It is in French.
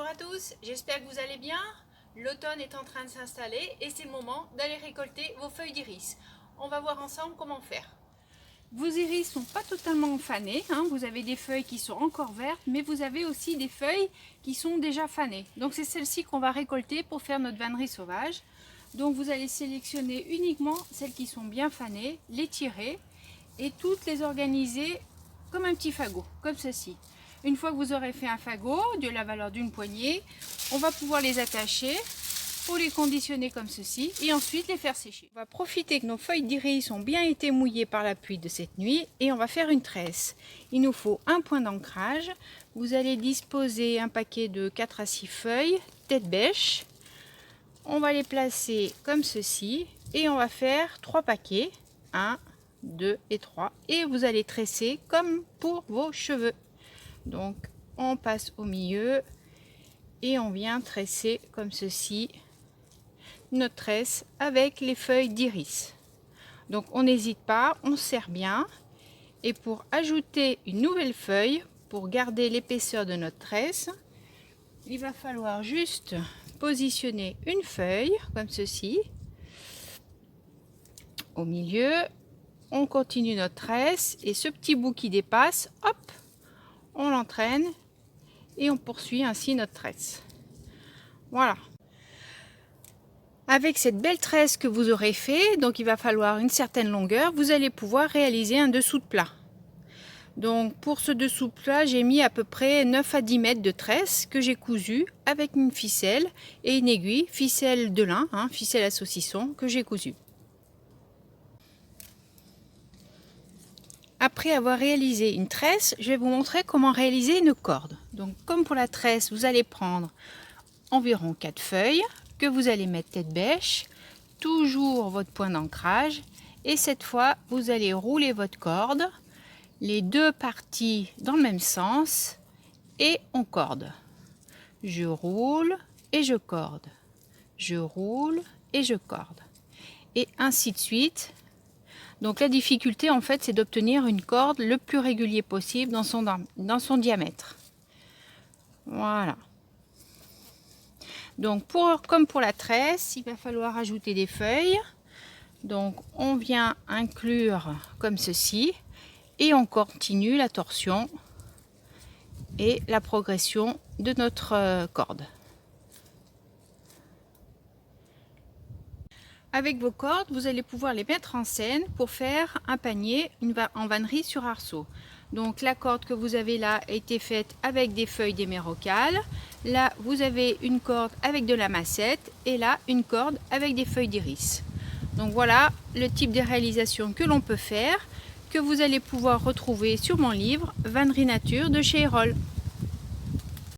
Bonjour à tous, j'espère que vous allez bien. L'automne est en train de s'installer et c'est le moment d'aller récolter vos feuilles d'iris. On va voir ensemble comment faire. Vos iris sont pas totalement fanés, vous avez des feuilles qui sont encore vertes, mais vous avez aussi des feuilles qui sont déjà fanées. Donc c'est celles-ci qu'on va récolter pour faire notre vannerie sauvage. Donc vous allez sélectionner uniquement celles qui sont bien fanées, les tirer et toutes les organiser comme un petit fagot, comme ceci. Une fois que vous aurez fait un fagot de la valeur d'une poignée, on va pouvoir les attacher pour les conditionner comme ceci et ensuite les faire sécher. On va profiter que nos feuilles d'iris ont bien été mouillées par la pluie de cette nuit et on va faire une tresse. Il nous faut un point d'ancrage. Vous allez disposer un paquet de 4 à 6 feuilles, tête bêche. On va les placer comme ceci et on va faire 3 paquets. 1, 2 et 3. Et vous allez tresser comme pour vos cheveux. Donc on passe au milieu et on vient tresser comme ceci notre tresse avec les feuilles d'iris. Donc on n'hésite pas, on serre bien. Et pour ajouter une nouvelle feuille, pour garder l'épaisseur de notre tresse, il va falloir juste positionner une feuille comme ceci au milieu. On continue notre tresse et ce petit bout qui dépasse, hop, on l'entraîne et on poursuit ainsi notre tresse. Voilà. Avec cette belle tresse que vous aurez fait, donc il va falloir une certaine longueur, vous allez pouvoir réaliser un dessous de plat. Donc pour ce dessous de plat, j'ai mis à peu près 9 à 10 mètres de tresse que j'ai cousu avec une ficelle et une aiguille, ficelle de lin, ficelle à saucisson que j'ai cousu. Après avoir réalisé une tresse, je vais vous montrer comment réaliser une corde. Donc comme pour la tresse, vous allez prendre environ 4 feuilles que vous allez mettre tête bêche, toujours votre point d'ancrage et cette fois vous allez rouler votre corde, les deux parties dans le même sens et on corde. Je roule et je corde, je roule et je corde et ainsi de suite. Donc la difficulté en fait c'est d'obtenir une corde le plus régulier possible dans son diamètre. Voilà. Donc comme pour la tresse, il va falloir ajouter des feuilles. Donc on vient inclure comme ceci et on continue la torsion et la progression de notre corde. Avec vos cordes, vous allez pouvoir les mettre en scène pour faire un panier en vannerie sur arceau. Donc la corde que vous avez là a été faite avec des feuilles d'émeraucale. Là, vous avez une corde avec de la massette et là, une corde avec des feuilles d'iris. Donc voilà le type de réalisation que l'on peut faire, que vous allez pouvoir retrouver sur mon livre Vannerie Nature de chez Erol.